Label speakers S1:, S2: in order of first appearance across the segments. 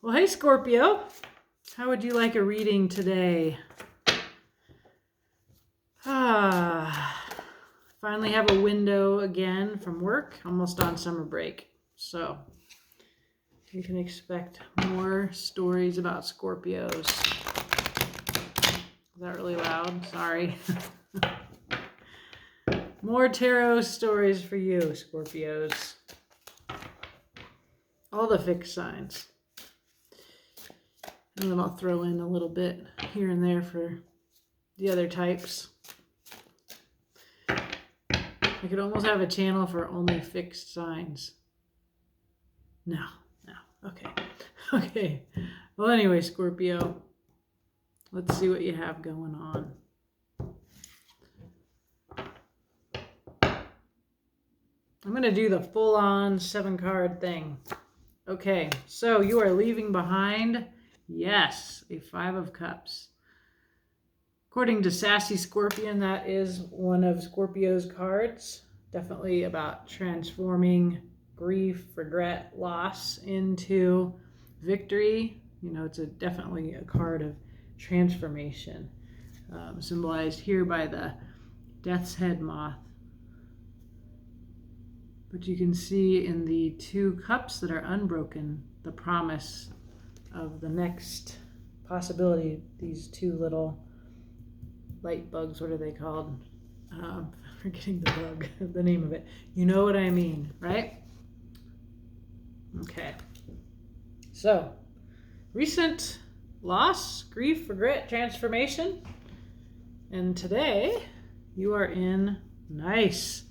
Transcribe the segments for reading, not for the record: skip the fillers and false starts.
S1: Well, hey, Scorpio. How would you like a reading today? Finally have a window again from work, almost on summer break. So you can expect more stories about Scorpios. Is that really loud? Sorry. More tarot stories for you, Scorpios. All the fixed signs. And then I'll throw in a little bit here and there for the other types. I could almost have a channel for only fixed signs. No. Okay. Well, anyway, Scorpio, let's see what you have going on. I'm going to do the full-on 7-card thing. Okay, so you are leaving behind, yes, a 5 of Cups. According to Sassy Scorpion, that is one of Scorpio's cards. Definitely about transforming grief, regret, loss into victory. You know, it's definitely a card of transformation, symbolized here by the Death's Head moth. But you can see in the 2 cups that are unbroken, the promise of the next possibility. These 2 little light bugs, what are they called? Forgetting the bug, the name of it. You know what I mean, right? Okay. So, recent loss, grief, regret, transformation. And today, you are in nice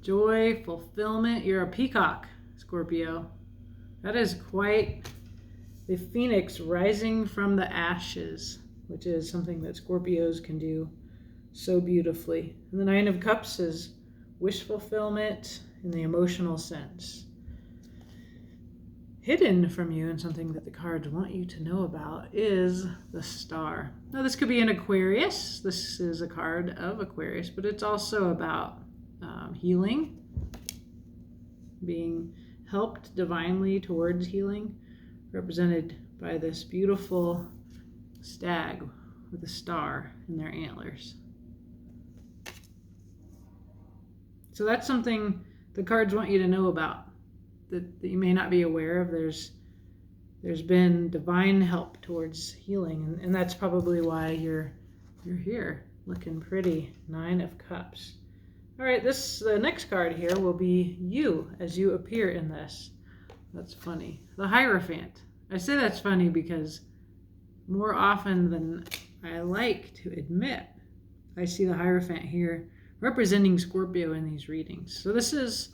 S1: joy, fulfillment. You're a peacock, Scorpio. That is quite the phoenix rising from the ashes, which is something that Scorpios can do so beautifully. And the 9 of Cups is wish fulfillment in the emotional sense. Hidden from you, and something that the cards want you to know about, is the Star. Now, this could be an Aquarius. This is a card of Aquarius, but it's also about healing, being helped divinely towards healing, represented by this beautiful stag with a star in their antlers. So that's something the cards want you to know about, that you may not be aware of. There's been divine help towards healing, and that's probably why you're here looking pretty. 9 of Cups. All right, the next card here will be you as you appear in this. That's funny. The Hierophant. I say that's funny because more often than I like to admit, I see the Hierophant here representing Scorpio in these readings. So this is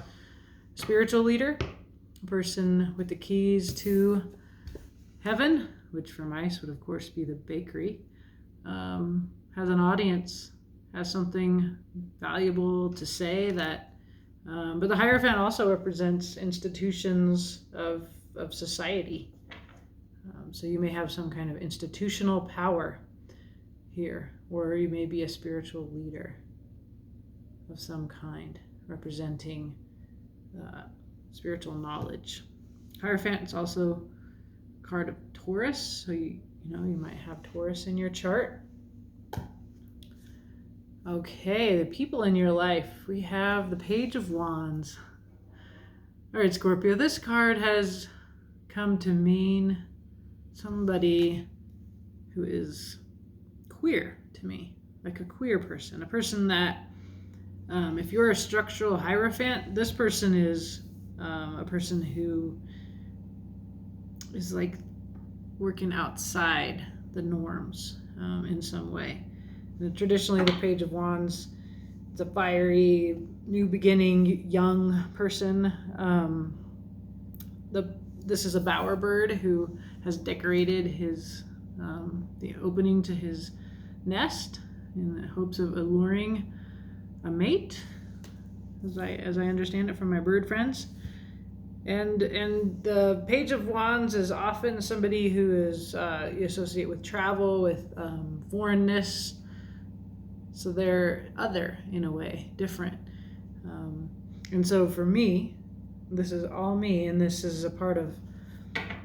S1: a spiritual leader, a person with the keys to heaven, which for mice would of course be the bakery, has an audience, has something valuable to say, that but the Hierophant also represents institutions of society. So you may have some kind of institutional power here, or you may be a spiritual leader of some kind, representing spiritual knowledge. Hierophant is also a card of Taurus, so you might have Taurus in your chart. Okay, the people in your life. We have the Page of Wands. All right, Scorpio, this card has come to mean somebody who is queer to me, like a queer person, a person that, if you're a structural Hierophant, this person is a person who is like working outside the norms in some way. Traditionally, the Page of Wands, it's a fiery, new beginning, young person. This is a bowerbird who has decorated his the opening to his nest in the hopes of alluring a mate, as I understand it from my bird friends. And the Page of Wands is often somebody who is you associate with travel, with foreignness. So they're other in a way, different. And so for me, this is all me, and this is a part of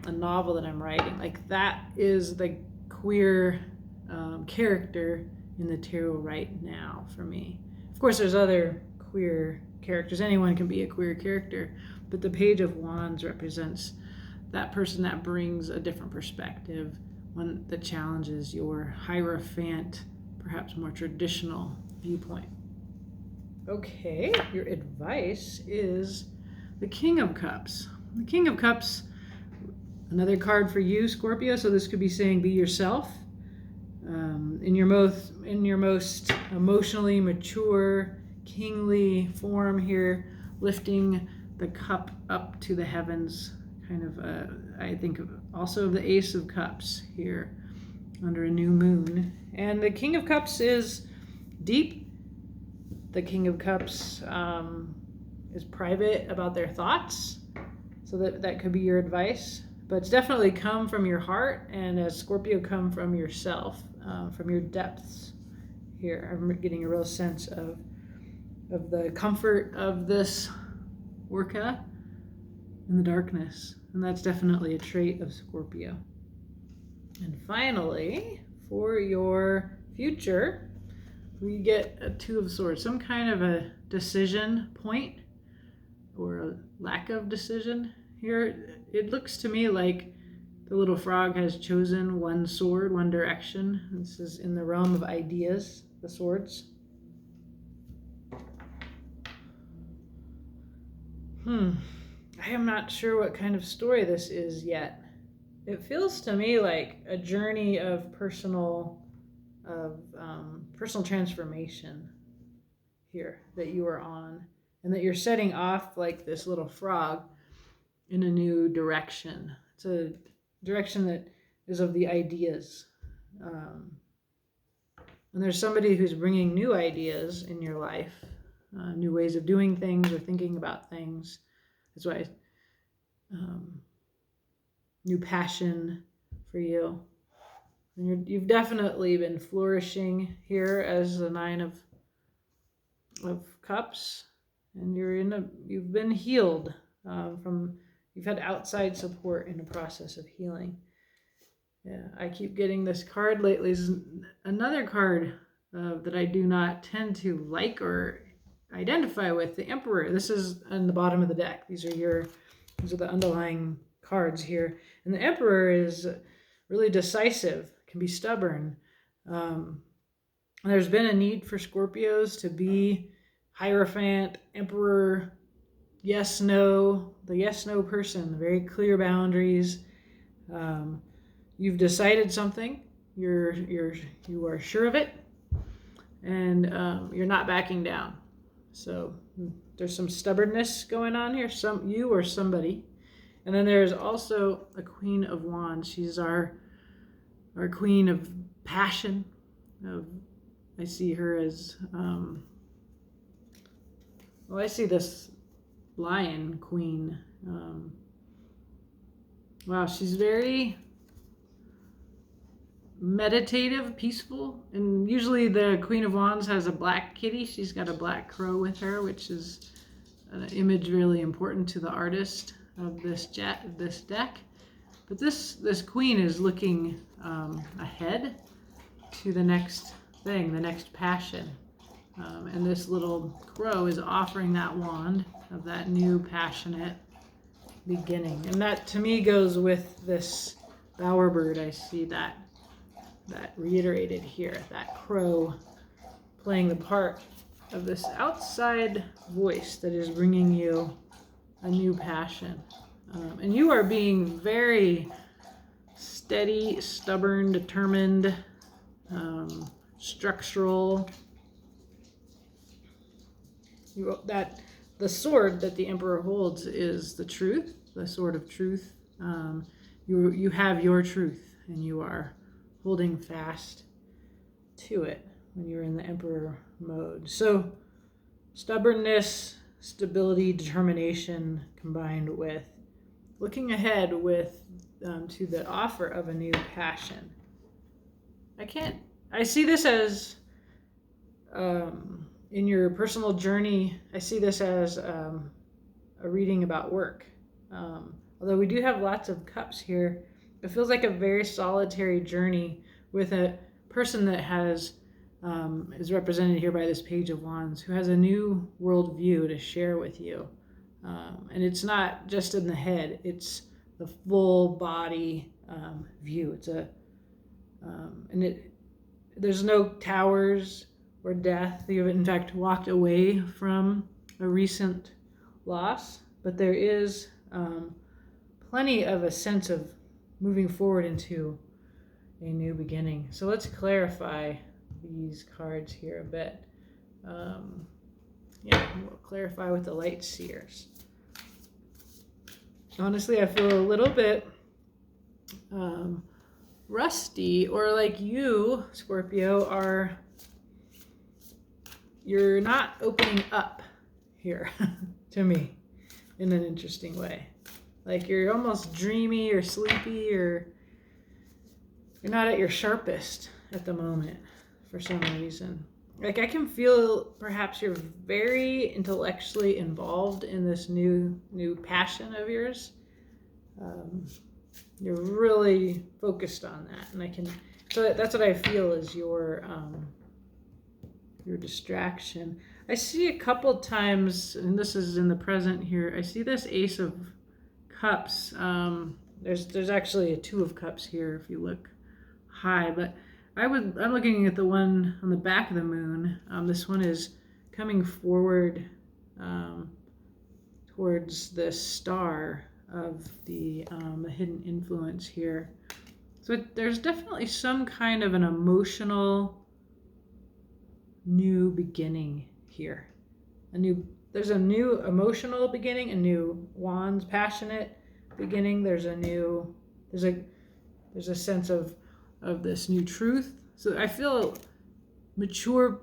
S1: a novel that I'm writing. Like that is the queer character in the tarot right now for me. Of course, there's other queer characters. Anyone can be a queer character, but the Page of Wands represents that person that brings a different perspective, one that challenges your Hierophant, perhaps more traditional viewpoint. Okay, your advice is the King of Cups. The King of Cups, another card for you, Scorpio. So this could be saying be yourself in your most emotionally mature, kingly form here, lifting the cup up to the heavens. Kind of, I think also of the Ace of Cups here under a new moon. And the King of Cups is deep. The King of Cups is private about their thoughts. So that could be your advice. But it's definitely come from your heart, and as Scorpio, come from yourself, from your depths here. I'm getting a real sense of the comfort of this Orca in the darkness. And that's definitely a trait of Scorpio. And finally, for your future, we get a Two of Swords, some kind of a decision point or a lack of decision here. It looks to me like the little frog has chosen one sword, one direction. This is in the realm of ideas, the swords. I am not sure what kind of story this is yet. It feels to me like a journey of personal transformation here that you are on, and that you're setting off like this little frog in a new direction. It's a direction that is of the ideas. And there's somebody who's bringing new ideas in your life, new ways of doing things or thinking about things. That's why new passion for you. And you've definitely been flourishing here as the Nine of Cups, and you've been healed you've had outside support in the process of healing. Yeah, I keep getting this card lately. This is another card that I do not tend to like or identify with, the Emperor. This is on the bottom of the deck. These are the underlying cards here. And the Emperor is really decisive, can be stubborn. There's been a need for Scorpios to be Hierophant, Emperor, yes, no, the yes, no person, very clear boundaries. You've decided something, you are sure of it, and you're not backing down. So there's some stubbornness going on here, you or somebody. And then there's also a Queen of Wands. She's our queen of passion. I see her as I see this lion queen. Wow, she's very meditative, peaceful, and usually the Queen of Wands has a black kitty. She's got a black crow with her, which is an image really important to the artist of this deck. But this queen is looking ahead to the next thing, the next passion. And this little crow is offering that wand of that new passionate beginning. And that to me goes with this bowerbird. I see that reiterated here, that crow playing the part of this outside voice that is bringing you a new passion. And you are being very steady, stubborn, determined, structural. The sword that the Emperor holds is the truth, the sword of truth. You have your truth, and you are holding fast to it when you're in the Emperor mode. So stubbornness, stability, determination, combined with looking ahead to the offer of a new passion. I see this as in your personal journey, I see this as a reading about work. although we do have lots of cups here, it feels like a very solitary journey with a person that has, is represented here by this Page of Wands, who has a new worldview to share with you. And it's not just in the head, it's the full body view. It's there's no towers or death. You've in fact walked away from a recent loss, but there is plenty of a sense of moving forward into a new beginning. So let's clarify these cards here a bit. We'll clarify with the Light Seers. Honestly, I feel a little bit rusty, or like you, Scorpio, you're not opening up here to me in an interesting way. Like you're almost dreamy or sleepy, or you're not at your sharpest at the moment for some reason. Like I can feel perhaps you're very intellectually involved in this new passion of yours. You're really focused on that, and so that's what I feel is your distraction. I see a couple times, and this is in the present here, I see this Ace of Cups. There's actually a Two of Cups here if you look high, but I'm looking at the one on the back of the moon. This one is coming forward towards this star of the hidden influence here. So there's definitely some kind of an emotional new beginning here. There's a new emotional beginning, a new Wands passionate beginning. There's a sense of this new truth. So I feel mature.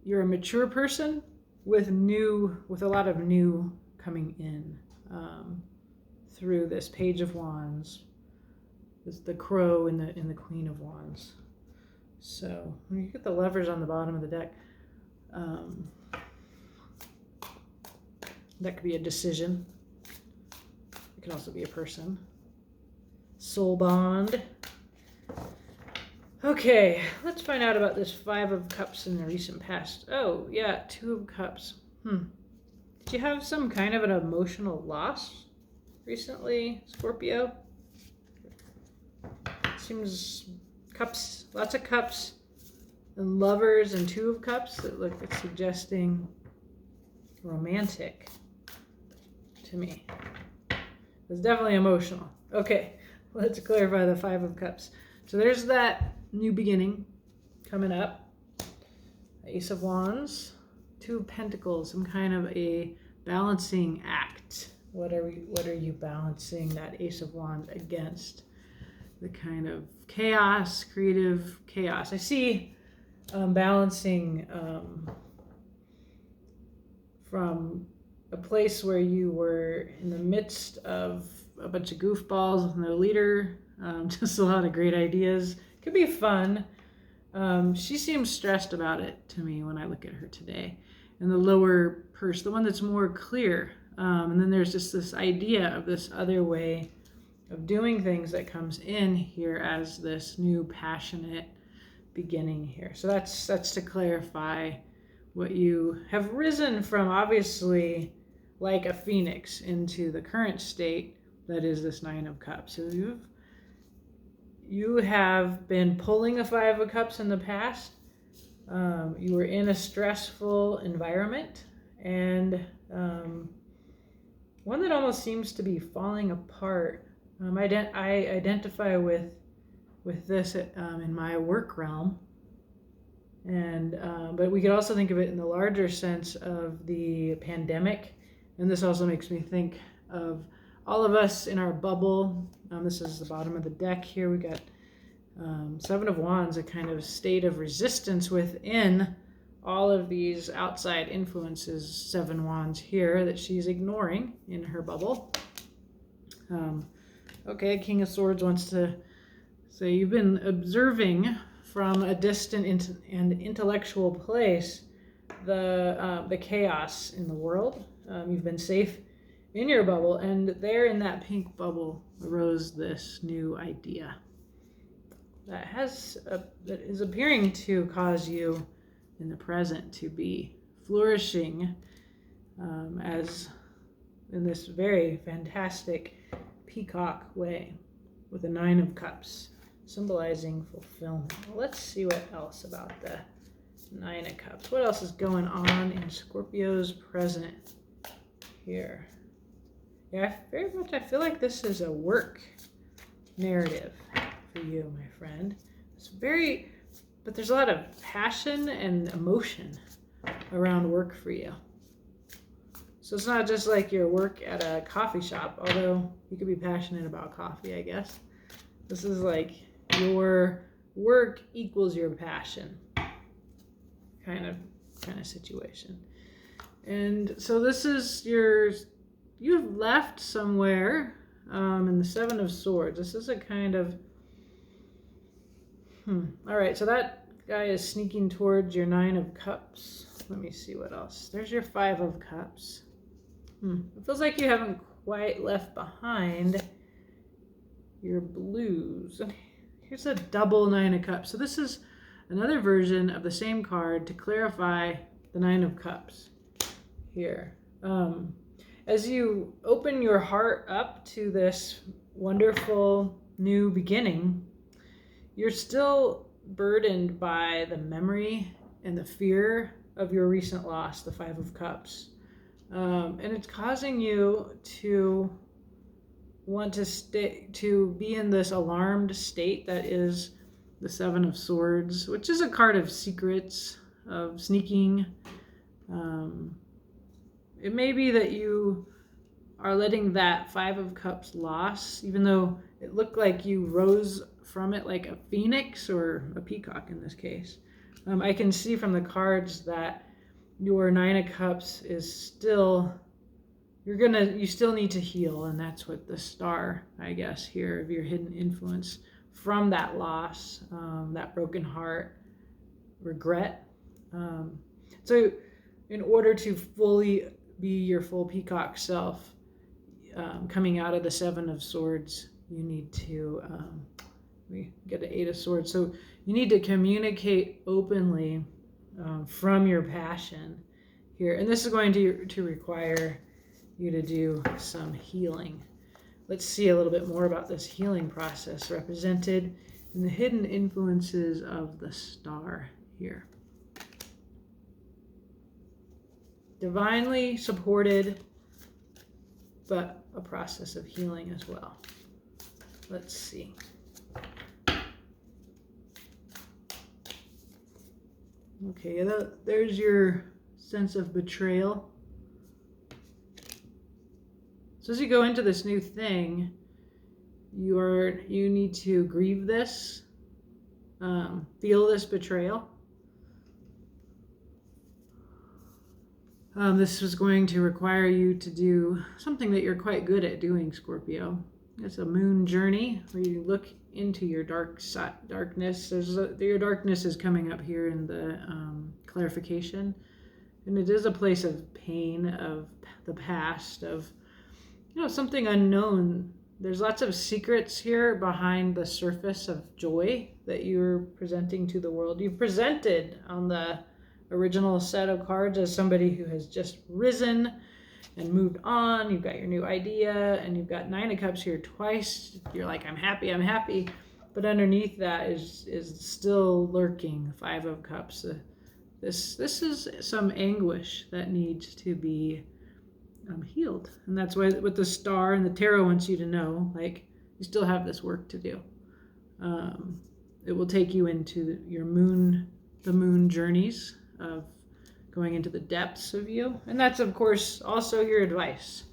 S1: You're a mature person with a lot of new coming in through this Page of Wands. This the Crow and the Queen of Wands. So when you get the Lovers on the bottom of the deck, that could be a decision. It can also be a person. Soul bond. Okay, let's find out about this Five of Cups in the recent past. Oh, yeah, Two of Cups. Did you have some kind of an emotional loss recently, Scorpio? Seems cups, lots of cups, and Lovers and Two of Cups. It's suggesting romantic to me. It's definitely emotional. Okay, let's clarify the Five of Cups. So there's that new beginning coming up. Ace of Wands, Two of Pentacles, some kind of a balancing act. What are you balancing that Ace of Wands against? The kind of chaos, creative chaos. I see balancing from a place where you were in the midst of a bunch of goofballs with no leader, just a lot of great ideas. Could be fun. She seems stressed about it to me when I look at her today. And the lower purse, the one that's more clear. And then there's just this idea of this other way of doing things that comes in here as this new passionate beginning here. So that's to clarify what you have risen from, obviously like a phoenix, into the current state that is this Nine of Cups. So you have been pulling a Five of Cups in the past. You were in a stressful environment, and one that almost seems to be falling apart. I identify with this in my work realm, and but we could also think of it in the larger sense of the pandemic, and this also makes me think of all of us in our bubble. This is the bottom of the deck here. We got Seven of Wands, a kind of state of resistance within all of these outside influences. Seven Wands here that she's ignoring in her bubble. Okay, King of Swords wants to say you've been observing from a distant and intellectual place the chaos in the world. You've been safe in your bubble, and there in that pink bubble arose this new idea that is appearing to cause you in the present to be flourishing as in this very fantastic peacock way with a 9 of Cups symbolizing fulfillment. Well, let's see what else about the 9 of Cups. What else is going on in Scorpio's present here? Yeah, I feel like this is a work narrative for you, my friend. But there's a lot of passion and emotion around work for you. So it's not just like your work at a coffee shop, although you could be passionate about coffee, I guess. This is like your work equals your passion kind of situation. And so this is you've left somewhere in the 7 of Swords. This is a kind of, all right, so that guy is sneaking towards your 9 of Cups. Let me see what else. There's your 5 of Cups. It feels like you haven't quite left behind your blues. Here's a double 9 of Cups. So this is another version of the same card to clarify the 9 of Cups here. As you open your heart up to this wonderful new beginning, you're still burdened by the memory and the fear of your recent loss, the 5 of Cups. And it's causing you to want to be in this alarmed state that is the 7 of Swords, which is a card of secrets, of sneaking. It may be that you are letting that 5 of Cups loss, even though it looked like you rose from it like a phoenix or a peacock in this case. I can see from the cards that your 9 of Cups is still, you still need to heal, and that's what the star, I guess, here of your hidden influence from that loss, that broken heart, regret. So in order to fully be your full peacock self, coming out of the 7 of Swords, you need to, we get an 8 of Swords. So you need to communicate openly from your passion here. And this is going to require you to do some healing. Let's see a little bit more about this healing process represented in the hidden influences of the star here. Divinely supported, but a process of healing as well. Let's see. Okay, there's your sense of betrayal. So as you go into this new thing, you need to grieve this, feel this betrayal. This is going to require you to do something that you're quite good at doing, Scorpio. It's a moon journey where you look into your darkness. Your darkness is coming up here in the clarification. And it is a place of pain, of the past, of something unknown. There's lots of secrets here behind the surface of joy that you're presenting to the world. You presented on the original set of cards as somebody who has just risen and moved on. You've got your new idea, and you've got 9 of Cups here twice. You're like, I'm happy. But underneath that is still lurking 5 of Cups. This is some anguish that needs to be healed. And that's why with the star and the tarot wants you to know, like, you still have this work to do. It will take you into the moon journeys of going into the depths of you. And that's, of course, also your advice,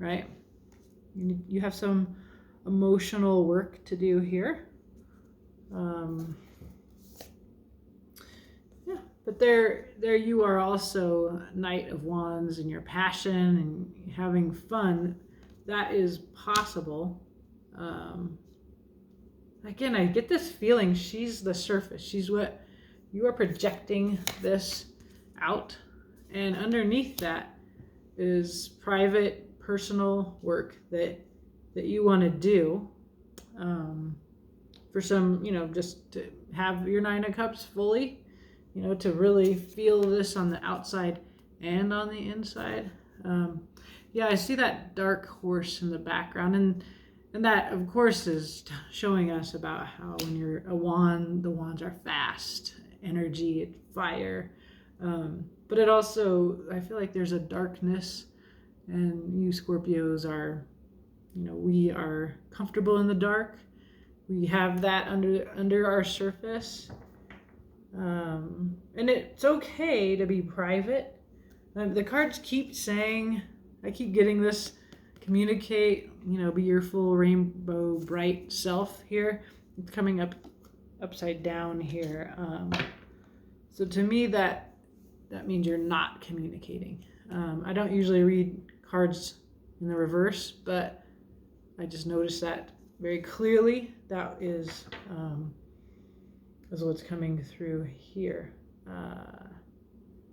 S1: right? You have some emotional work to do here. But there you are also Knight of Wands, and your passion and having fun. That is possible. Again, I get this feeling she's the surface. She's what you are projecting this out. And underneath that is private, personal work that you want to do, for some, just to have your Nine of Cups fully, to really feel this on the outside and on the inside. Yeah, I see that dark horse in the background, and that, of course, is showing us about how when you're a wand, the wands are fast, energy, fire. But it also, I feel like there's a darkness, and you Scorpios are, we are comfortable in the dark. We have that under our surface. And it's okay to be private. The cards keep saying, I keep getting this, communicate, be your full rainbow bright self here. It's coming up upside down here. So to me, that means you're not communicating. I don't usually read cards in the reverse, but I just noticed that very clearly. That is what's coming through here.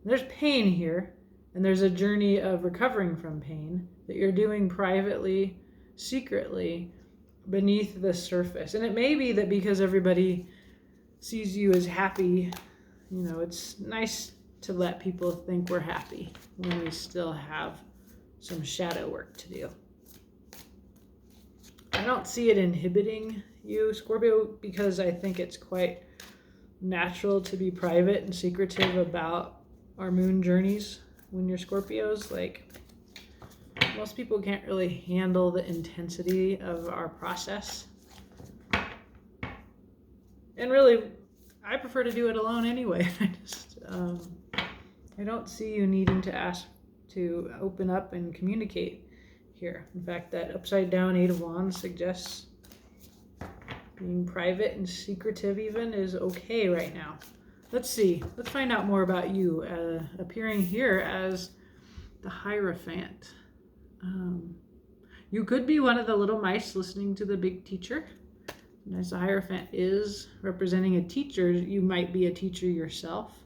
S1: There's pain here, and there's a journey of recovering from pain that you're doing privately, secretly, beneath the surface. And it may be that because everybody sees you as happy, it's nice to let people think we're happy when we still have some shadow work to do. I don't see it inhibiting you, Scorpio, because I think it's quite natural to be private and secretive about our moon journeys when you're Scorpios. Like, most people can't really handle the intensity of our process. And really, I prefer to do it alone anyway. I don't see you needing to ask to open up and communicate here. In fact, that upside down Eight of Wands suggests being private and secretive even is okay right now. Let's see. Let's find out more about you, appearing here as the Hierophant. You could be one of the little mice listening to the big teacher. And as the Hierophant is representing a teacher, you might be a teacher yourself.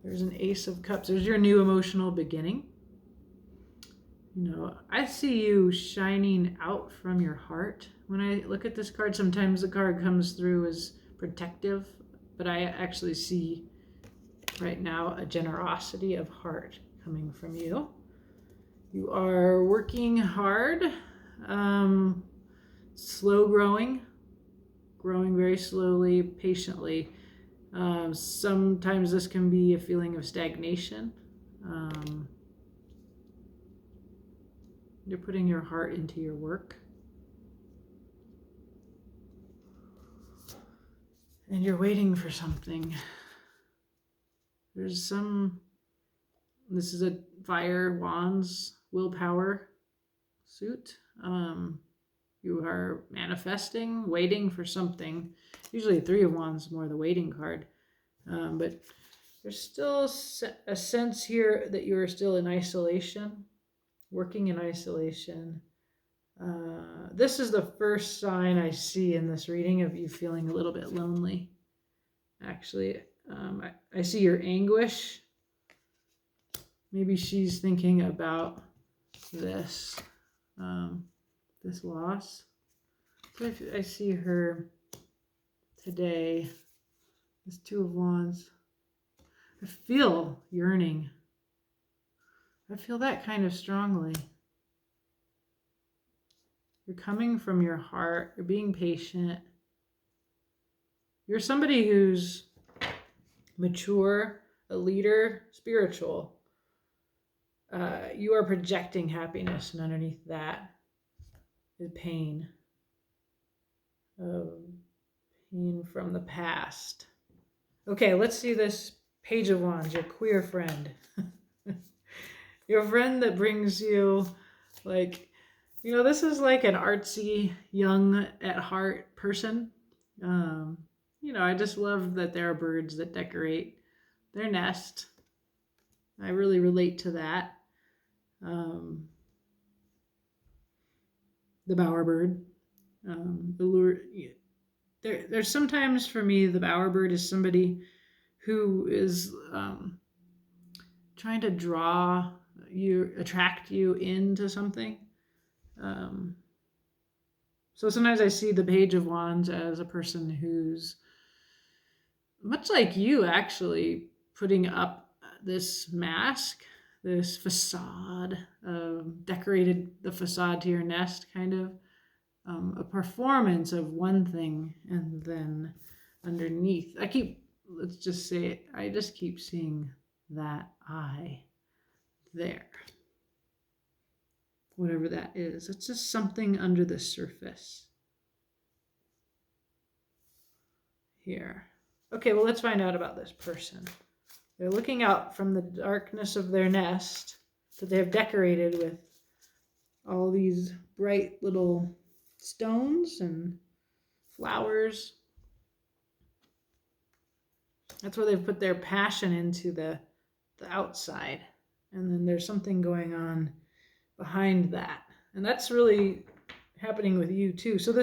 S1: There's an Ace of Cups. There's your new emotional beginning. I see you shining out from your heart. When I look at this card, sometimes the card comes through as protective, but I actually see right now a generosity of heart coming from you. You are working hard, slow growing very slowly, patiently. Sometimes this can be a feeling of stagnation. You're putting your heart into your work. And you're waiting for something. This is a fire wands willpower suit. You are manifesting, waiting for something. Usually Three of Wands more the waiting card. But there's still a sense here that you are still in isolation, working in isolation. This is the first sign I see in this reading of you feeling a little bit lonely. Actually, I see your anguish. Maybe she's thinking about this loss. So I see her today. This Two of Wands. I feel yearning. I feel that kind of strongly. You're coming from your heart. You're being patient. You're somebody who's mature, a leader, spiritual. You are projecting happiness, and underneath that is pain. Pain from the past. Okay, let's see this Page of Wands, your queer friend. Your friend that brings you, this is like an artsy, young at heart person. I just love that there are birds that decorate their nest. I really relate to that. The bowerbird. There's sometimes for me the bowerbird is somebody who is trying to draw attract you into something. So sometimes I see the Page of Wands as a person who's much like you, actually, putting up this mask, this facade, decorated the facade to your nest, kind of a performance of one thing, and then underneath, let's just say it, I just keep seeing that eye there. Whatever that is, it's just something under the surface here. Okay, well, let's find out about this person. They're looking out from the darkness of their nest that they have decorated with all these bright little stones and flowers. That's where they've put their passion into the outside. And then there's something going on behind that. And that's really happening with you too. So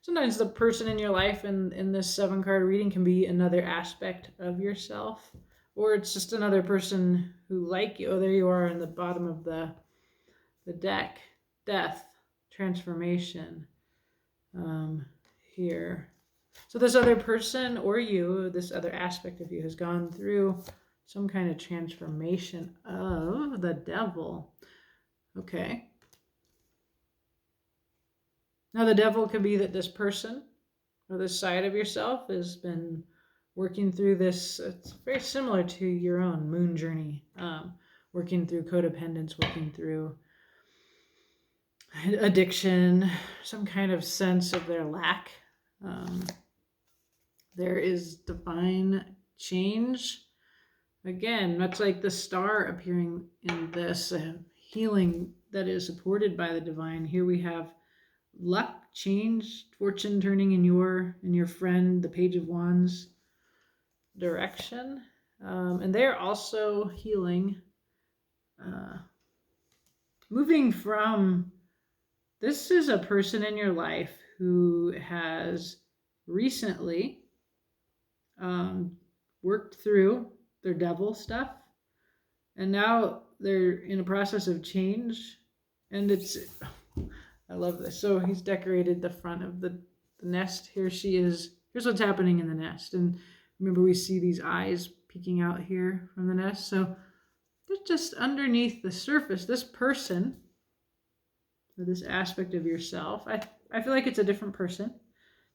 S1: sometimes the person in your life in this 7-card reading can be another aspect of yourself, or it's just another person who, like you. Oh, there you are in the bottom of the deck. Death, transformation, here. So this other person, or you, this other aspect of you, has gone through some kind of transformation of the Devil. Okay. Now the Devil could be that this person or this side of yourself has been working through this. It's very similar to your own moon journey, working through codependence, working through addiction, some kind of sense of their lack. There is divine change. Again, much like the star appearing in this healing that is supported by the divine. Here we have luck, change, fortune turning in your friend, the Page of Wands, direction. And they're also healing, moving from, this is a person in your life who has recently worked through their devil stuff, and now they're in a process of change. And I love this. So he's decorated the front of the nest. Here she is. Here's what's happening in the nest. And remember, we see these eyes peeking out here from the nest. So they're just underneath the surface. This person, or this aspect of yourself, I feel like it's a different person.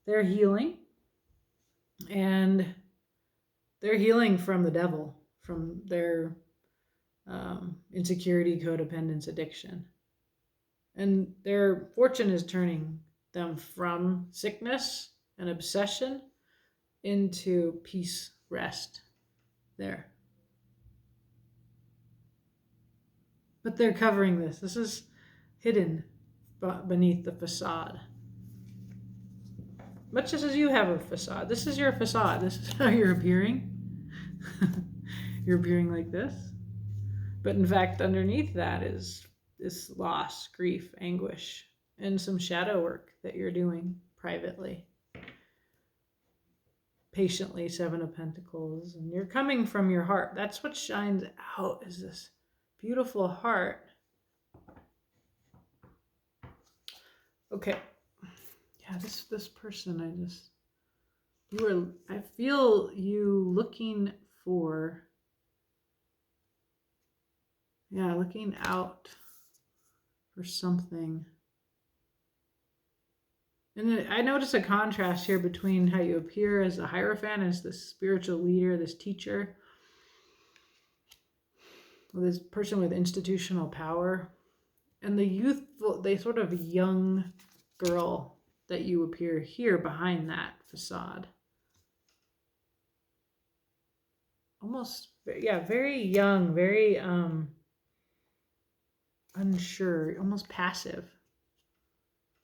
S1: They're healing. And they're healing from the devil, from their insecurity, codependence, addiction. And their fortune is turning them from sickness and obsession into peace, rest there. But they're covering this. This is hidden beneath the facade. Much as you have a facade. This is your facade. This is how you're appearing. You're appearing like this. But in fact, underneath that is this loss, grief, anguish, and some shadow work that you're doing privately. Patiently, 7 of Pentacles. And you're coming from your heart. That's what shines out, is this beautiful heart. Okay. Yeah, this person, I feel you looking out for something. And I notice a contrast here between how you appear as a Hierophant, as this spiritual leader, this teacher, this person with institutional power, and the youthful, the sort of young girl that you appear here behind that facade. Almost, yeah, very young, very unsure, almost passive.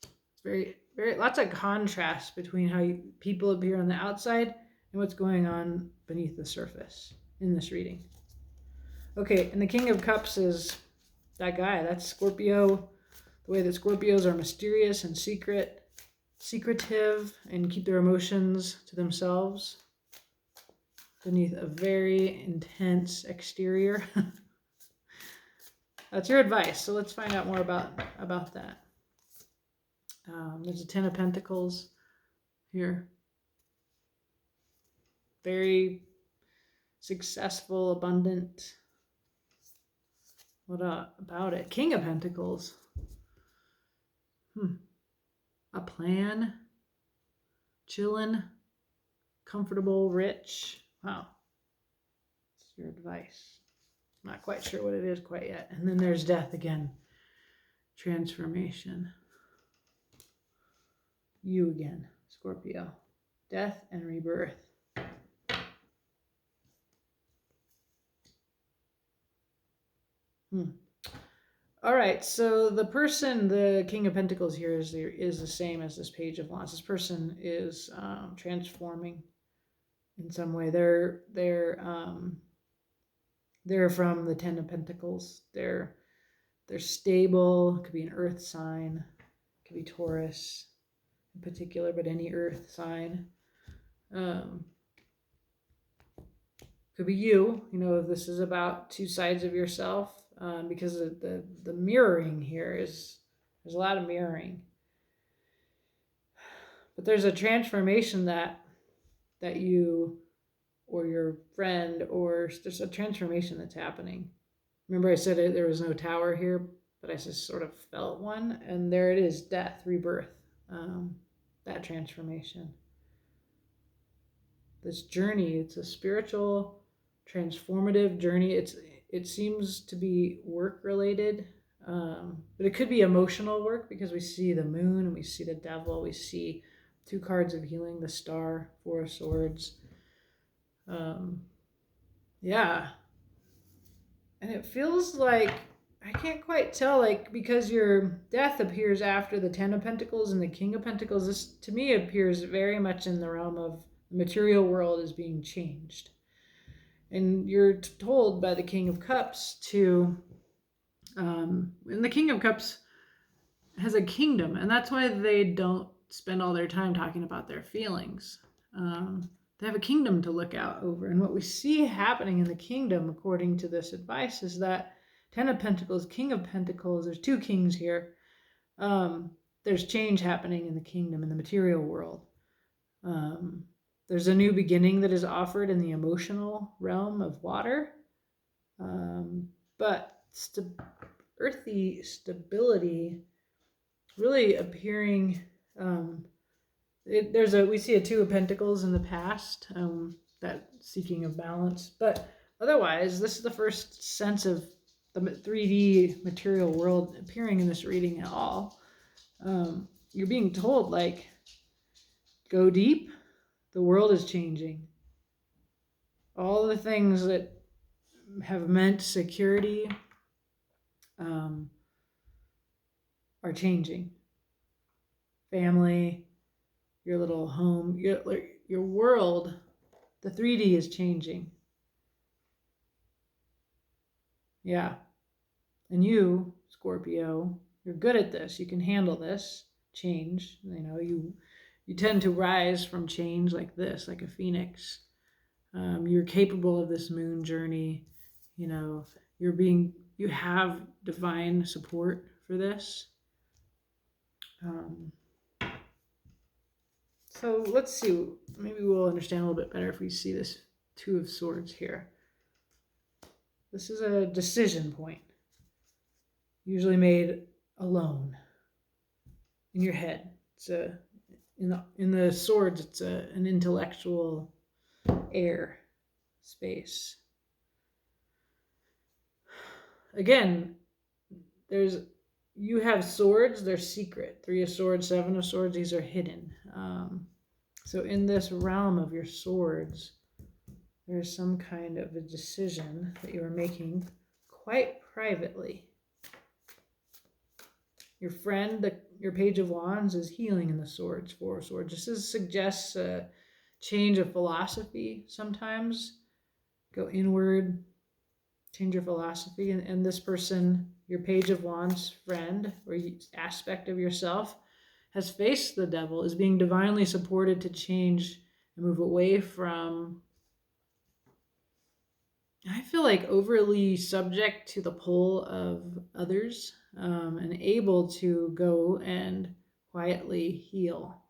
S1: It's very, lots of contrast between how people appear on the outside and what's going on beneath the surface in this reading. Okay, and the King of Cups is that guy. That's Scorpio. The way that Scorpios are mysterious and secretive, and keep their emotions to themselves beneath a very intense exterior. That's your advice. So let's find out more about that. There's a Ten of Pentacles here. Very successful, abundant. What about it? King of Pentacles. A plan. Chillin'. Comfortable, rich. Wow. That's your advice. Not quite sure what it is quite yet. And then there's death again. Transformation. You again, Scorpio. Death and rebirth. All right, so the person, the King of Pentacles here is the same as this Page of Wands. This person is transforming in some way. They're from the Ten of Pentacles. They're stable. It could be an earth sign. It could be Taurus in particular, but any earth sign. Could be you. You know, this is about two sides of yourself. Because the mirroring here there's a lot of mirroring, but there's a transformation that you or your friend, or there's a transformation that's happening. Remember I said there was no tower here, but I just sort of felt one, and there it is, death, rebirth, that transformation. This journey, it's a spiritual transformative journey. It seems to be work related, but it could be emotional work, because we see the moon and we see the devil. We see two cards of healing, the star, Four of Swords. Yeah. And it feels like, I can't quite tell, like, because your death appears after the Ten of Pentacles and the King of Pentacles, this to me appears very much in the realm of the material world is being changed. And you're told by the King of Cups to, and the King of Cups has a kingdom, and that's why they don't spend all their time talking about their feelings. They have a kingdom to look out over. And what we see happening in the kingdom, according to this advice, is that Ten of Pentacles, King of Pentacles, there's two kings here. There's change happening in the kingdom, in the material world. There's a new beginning that is offered in the emotional realm of water. But earthy stability really appearing. We see a Two of Pentacles in the past, that seeking of balance. But otherwise, this is the first sense of the 3D material world appearing in this reading at all. You're being told, like, go deep. The world is changing. All the things that have meant security are changing. Family, your little home, your world, the 3D is changing. Yeah. And you, Scorpio, you're good at this. You can handle this change. You know, you tend to rise from change like this, like a phoenix. You're capable of this moon journey. You know, you have divine support for this. So let's see, maybe we'll understand a little bit better if we see this Two of Swords here. This is a decision point, usually made alone in your head. It's in the swords, it's an intellectual air space. Again, you have swords, they're secret. Three of Swords, Seven of Swords, these are hidden. So in this realm of your swords, there's some kind of a decision that you are making quite privately. Your friend, your Page of Wands, is healing in the swords, Four of Swords. This suggests a change of philosophy sometimes. Go inward, change your philosophy. And this person, your Page of Wands friend, or aspect of yourself, has faced the devil, is being divinely supported to change and move away from I feel like overly subject to the pull of others, and able to go and quietly heal.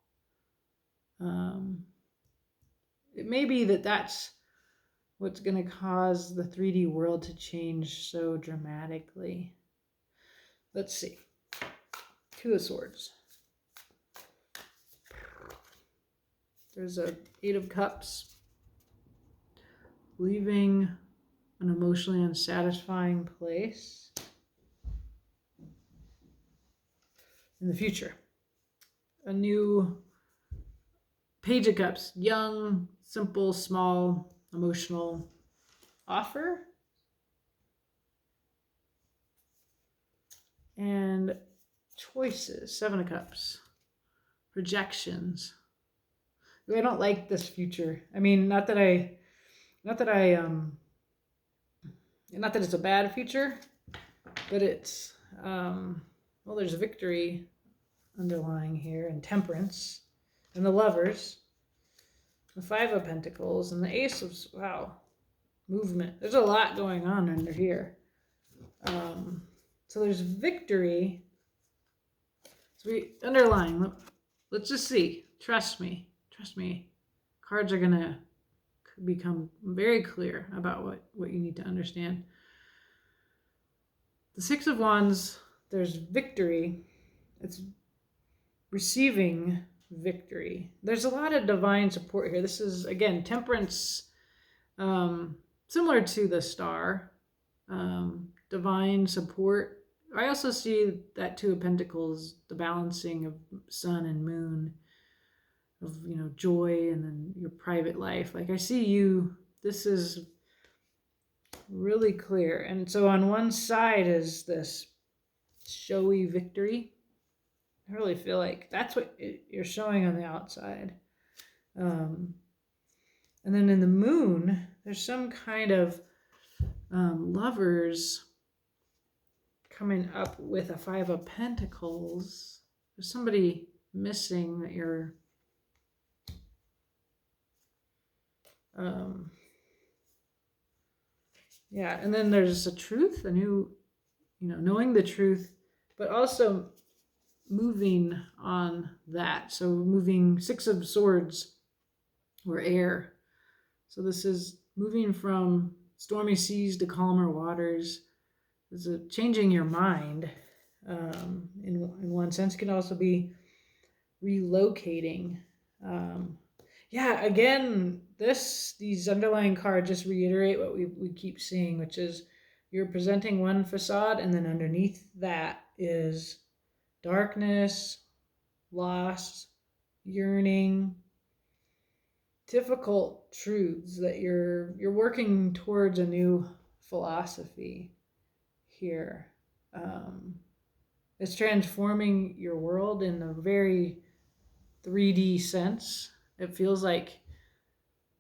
S1: Um, it may be that that's what's going to cause the 3D world to change so dramatically. Let's see. Two of Swords. There's a Eight of Cups. Leaving an emotionally unsatisfying place in the future. A new Page of Cups. Young, simple, small, emotional offer. And choices. Seven of Cups. Projections. I don't like this future. I mean, not that it's a bad future, but it's, well, there's victory underlying here, and temperance, and the Lovers, the Five of Pentacles, and the Ace of, wow, movement. There's a lot going on under here. So there's victory. So we underlying, let's just see. Trust me. Cards are going to become very clear about what you need to understand. The Six of Wands, there's victory. It's receiving victory. There's a lot of divine support here. This is, again, temperance, similar to the Star, divine support. I also see that Two of Pentacles, the balancing of sun and moon, of, joy, and then your private life. Like, I see you, this is really clear. And so on one side is this showy victory. I really feel like that's what you're showing on the outside. And then in the moon, there's some kind of lovers coming up with a Five of Pentacles. There's somebody missing that you're yeah, and then there's a truth, a new, knowing the truth, but also moving on that. So moving, Six of Swords, or air. So this is moving from stormy seas to calmer waters. It's a changing your mind. In one sense, it can also be relocating. Yeah, again, these underlying cards just reiterate what we keep seeing, which is you're presenting one facade, and then underneath that is darkness, loss, yearning, difficult truths that you're working towards a new philosophy here. It's transforming your world in a very 3D sense. It feels like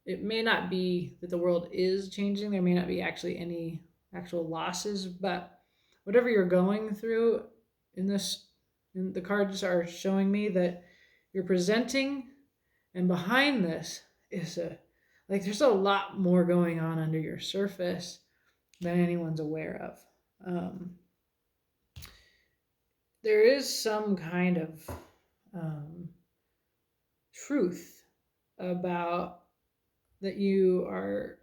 S1: it may not be that the world is changing. There may not be actually any actual losses, but whatever you're going through the cards are showing me that you're presenting, and behind this is there's a lot more going on under your surface than anyone's aware of. There is some kind of truth about that you are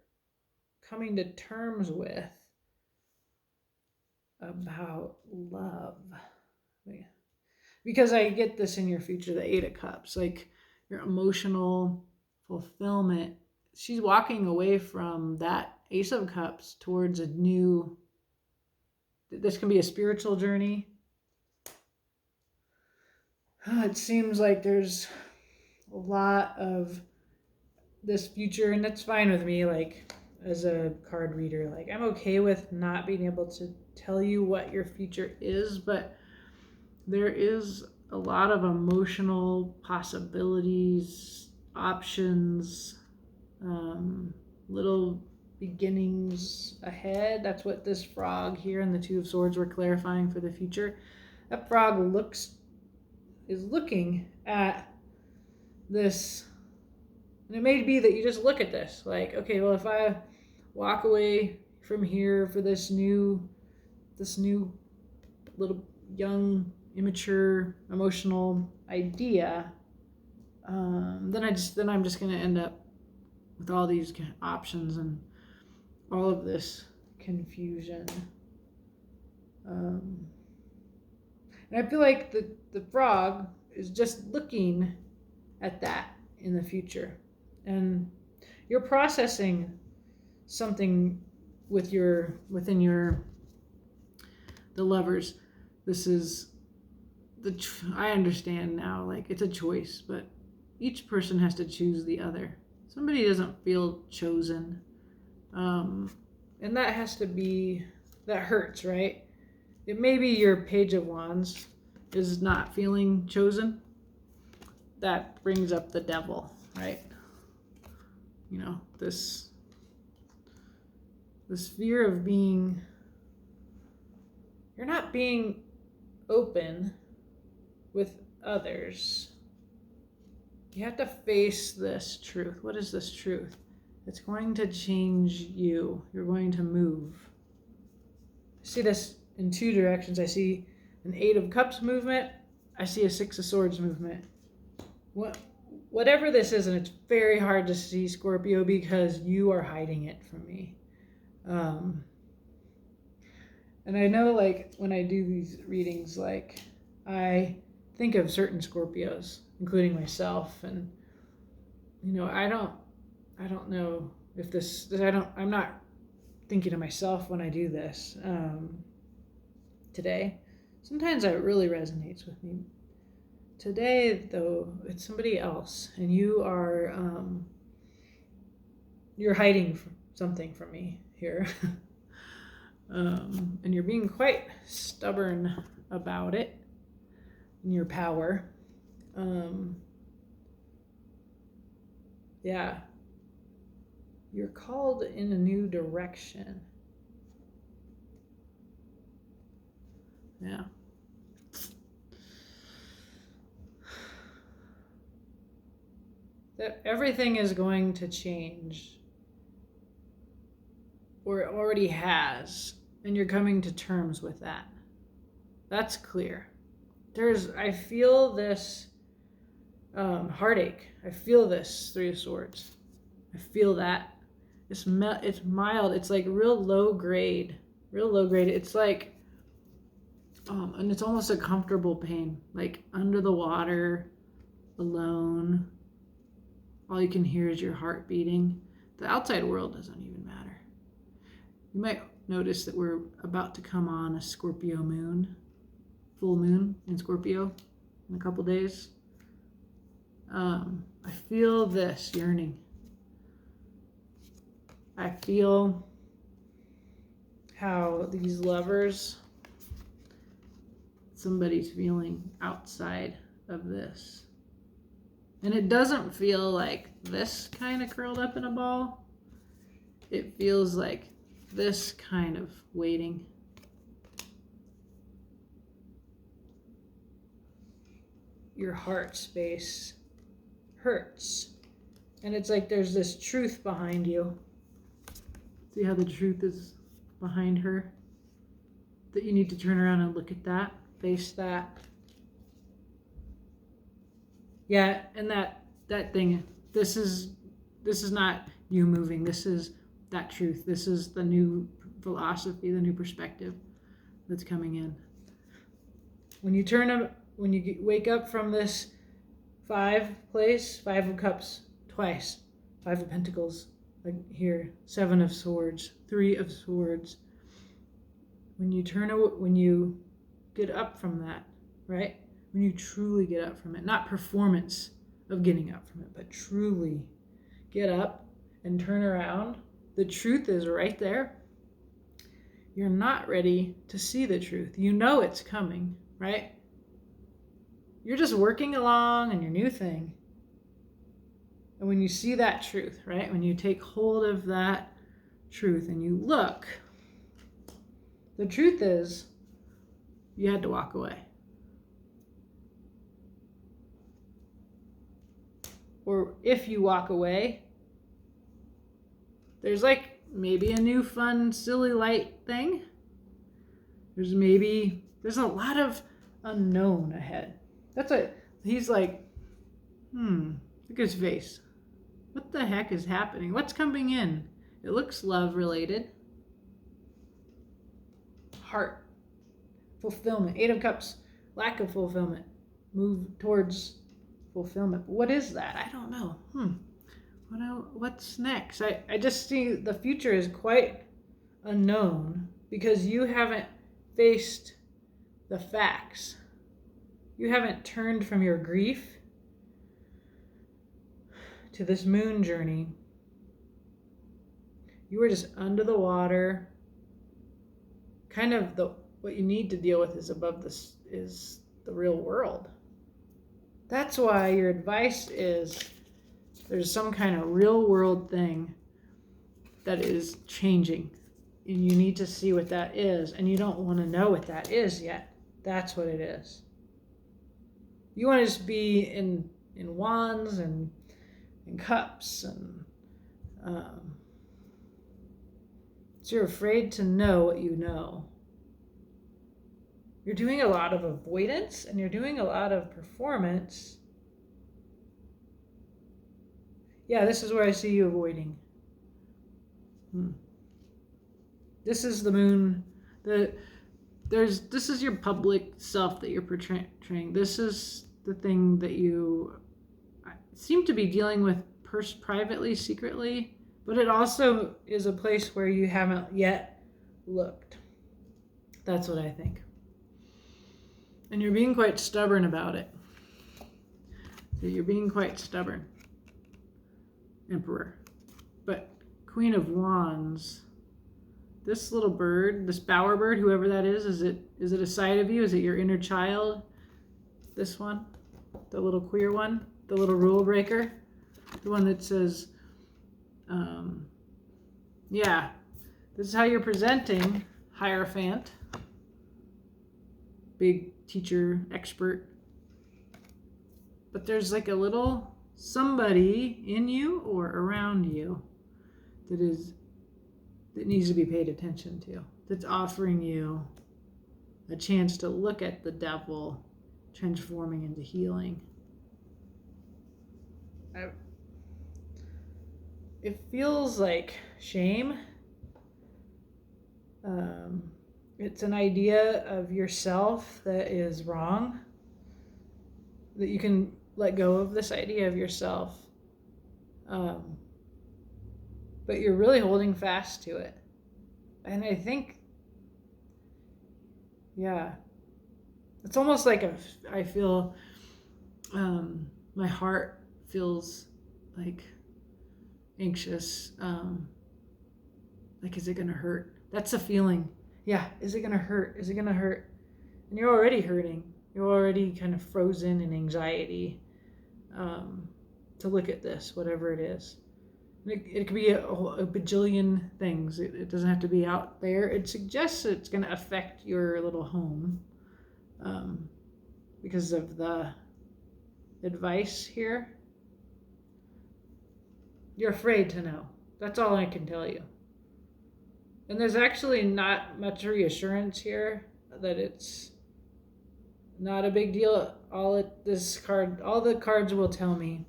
S1: coming to terms with about love. Because I get this in your future, the Eight of Cups, like your emotional fulfillment. She's walking away from that Ace of Cups towards a new, this can be a spiritual journey. It seems like there's a lot of this future, and that's fine with me. Like, as a card reader, like, I'm okay with not being able to tell you what your future is, but there is a lot of emotional possibilities, options, little beginnings ahead. That's what this frog here and the Two of Swords were clarifying for the future. That frog is looking at this, and it may be that you just look at this like, okay, well, walk away from here for this new little young, immature, emotional idea, then I'm just going to end up with all these options and all of this confusion. And I feel like the frog is just looking at that in the future, and you're processing something within the lovers. This is I understand now, like, it's a choice, but each person has to choose the other. Somebody doesn't feel chosen, and that hurts, right? It may be your Page of Wands is not feeling chosen. That brings up the devil, right? You know, this fear of you're not being open with others. You have to face this truth. What is this truth? It's going to change you. You're going to move. I see this in two directions. I see an 8 of Cups movement. I see a 6 of Swords movement. Whatever this is, and it's very hard to see, Scorpio, because you are hiding it from me. And I know, like, when I do these readings, like, I think of certain Scorpios, including myself, and, you know, I don't know if I'm not thinking of myself when I do this today. Sometimes it really resonates with me. Today, though, it's somebody else, and you're hiding something from me here. And you're being quite stubborn about it in your power. Yeah. You're called in a new direction. Yeah. That everything is going to change, or it already has, and you're coming to terms with that. That's clear. I feel this heartache. I feel this 3 of Swords. I feel that. It's mild. It's like real low grade. It's like, and it's almost a comfortable pain, like under the water, alone. All you can hear is your heart beating. The outside world doesn't even matter. You might notice that we're about to come on a Scorpio moon, full moon in Scorpio in a couple days. I feel this yearning. I feel how these lovers, somebody's feeling outside of this. And it doesn't feel like this kind of curled up in a ball. It feels like this kind of waiting. Your heart space hurts. And it's like there's this truth behind you. See how the truth is behind her? That you need to turn around and look at that, face that. Yeah, and that thing, this is not you moving. This is that truth. This is the new philosophy, the new perspective that's coming in. When you wake up from this 5 place, 5 of Cups twice, 5 of Pentacles, like here, 7 of Swords, 3 of Swords. When you get up from that, right? When you truly get up from it, not performance of getting up from it, but truly get up and turn around, the truth is right there. You're not ready to see the truth. You know it's coming, right? You're just working along in your new thing. And when you see that truth, right? When you take hold of that truth and you look, the truth is you had to walk away. Or if you walk away, there's like maybe a new fun, silly light thing. There's a lot of unknown ahead. That's what he's like, look at his face. What the heck is happening? What's coming in? It looks love related. Heart. Fulfillment. 8 of Cups. Lack of fulfillment. Move towards fulfillment. What is that? I don't know. What's next? I just see the future is quite unknown because you haven't faced the facts. You haven't turned from your grief to this moon journey. You were just under the water. Kind of what you need to deal with is above this is the real world. That's why your advice is there's some kind of real world thing that is changing. And you need to see what that is. And you don't want to know what that is yet. That's what it is. You want to just be in wands and in cups. And so you're afraid to know what you know. You're doing a lot of avoidance and you're doing a lot of performance. Yeah, this is where I see you avoiding. This is the moon. This is your public self that you're portraying. This is the thing that you seem to be dealing with privately, secretly, but it also is a place where you haven't yet looked. That's what I think. And you're being quite stubborn about it. So you're being quite stubborn. Emperor. But Queen of Wands, this little bird, this bowerbird, whoever that is it a side of you? Is it your inner child? This one? The little queer one? The little rule breaker? The one that says, yeah, this is how you're presenting, Hierophant. Big teacher, expert. But there's like a little somebody in you or around you that needs to be paid attention to, that's offering you a chance to look at the devil transforming into healing. It feels like shame. It's an idea of yourself that is wrong, that you can let go of this idea of yourself. But you're really holding fast to it. And I think, yeah, it's almost like I feel, my heart feels like anxious. Like, is it going to hurt? That's a feeling. Yeah, is it going to hurt? Is it going to hurt? And you're already hurting. You're already kind of frozen in anxiety to look at this, whatever it is. It could be a bajillion things. It doesn't have to be out there. It suggests it's going to affect your little home because of the advice here. You're afraid to know. That's all I can tell you. And there's actually not much reassurance here that it's not a big deal. All the cards will tell me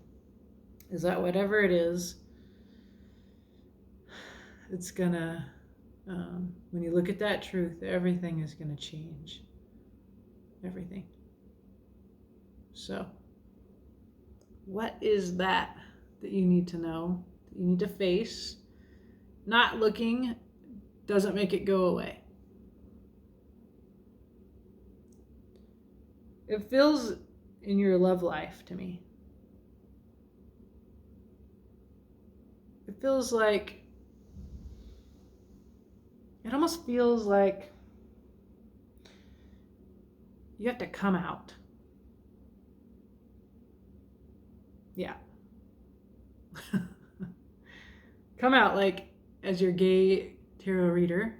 S1: is that whatever it is, it's gonna, when you look at that truth, everything is gonna change. Everything. So, what is that you need to know, that you need to face? Not looking doesn't make it go away. It feels in your love life to me. It feels like, it almost feels like you have to come out. Yeah. Come out, like, as your gay tarot reader.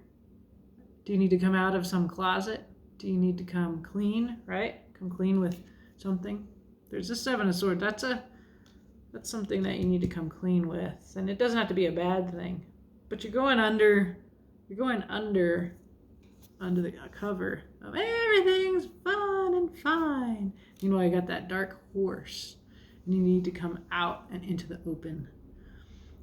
S1: Do you need to come out of some closet? Do you need to come clean, right? Come clean with something. There's a 7 of Swords. That's something that you need to come clean with. And it doesn't have to be a bad thing. but you're going under the cover of everything's fun and fine. Meanwhile, you got that dark horse, and you need to come out and into the open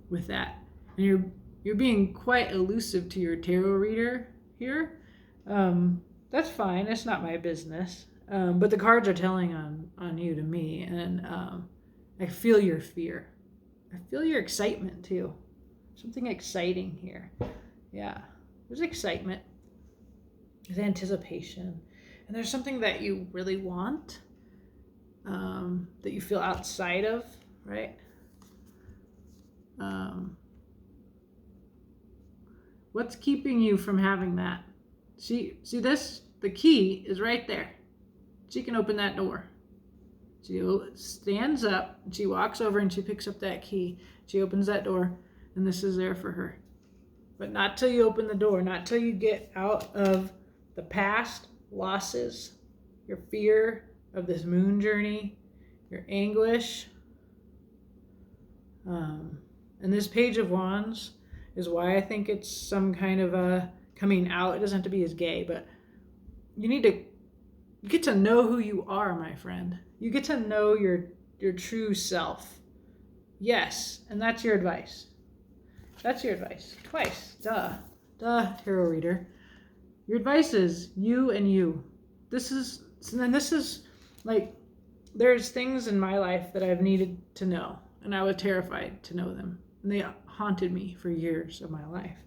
S1: with that. And you're being quite elusive to your tarot reader here. That's fine. It's not my business. But the cards are telling on you to me, and I feel your fear. I feel your excitement too. Something exciting here. Yeah, there's excitement. There's anticipation. And there's something that you really want, that you feel outside of, right? What's keeping you from having that? See this? The key is right there. She can open that door. She stands up, and she walks over and she picks up that key. She opens that door, and this is there for her. But not till you open the door, not till you get out of the past losses, your fear of this moon journey, your anguish. And this Page of Wands is why I think it's some kind of a coming out. It doesn't have to be as gay, but you get to know who you are, my friend. You get to know your true self. Yes, and that's your advice. That's your advice. Twice. Duh, tarot reader. Your advice is you and you. This is like, there's things in my life that I've needed to know, and I was terrified to know them. And they haunted me for years of my life.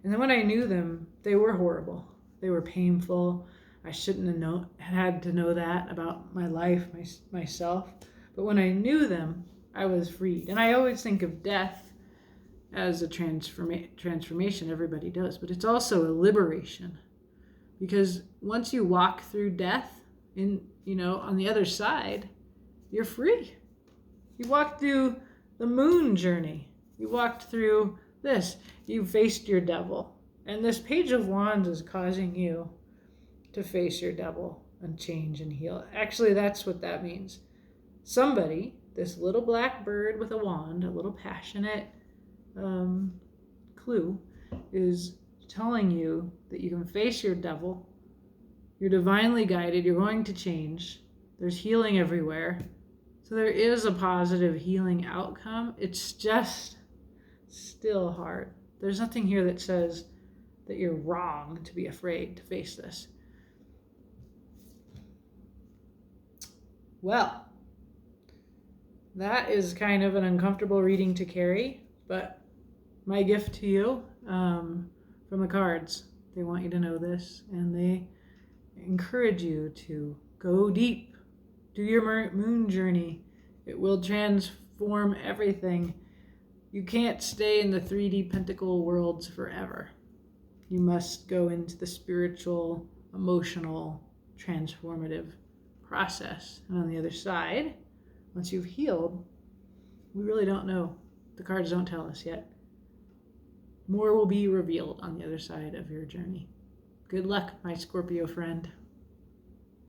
S1: And then when I knew them, they were horrible. They were painful. I shouldn't have had to know that about my life, myself. But when I knew them, I was freed. And I always think of death as a transformation. Everybody does. But it's also a liberation. Because once you walk through death, on the other side, you're free. You walked through the moon journey. You walked through this. You faced your devil. And this Page of Wands is causing you to face your devil and change and heal. Actually, that's what that means. Somebody, this little black bird with a wand, a little passionate clue, is telling you that you can face your devil. You're divinely guided. You're going to change. There's healing everywhere. So there is a positive healing outcome. It's just still hard. There's nothing here that says that you're wrong to be afraid to face this. Well, that is kind of an uncomfortable reading to carry, but my gift to you from the cards, they want you to know this, and they encourage you to go deep, do your moon journey. It will transform everything. You can't stay in the 3D pentacle worlds forever. You must go into the spiritual, emotional, transformative process. And on the other side, once you've healed, we really don't know. The cards don't tell us yet. More will be revealed on the other side of your journey. Good luck, my Scorpio friend.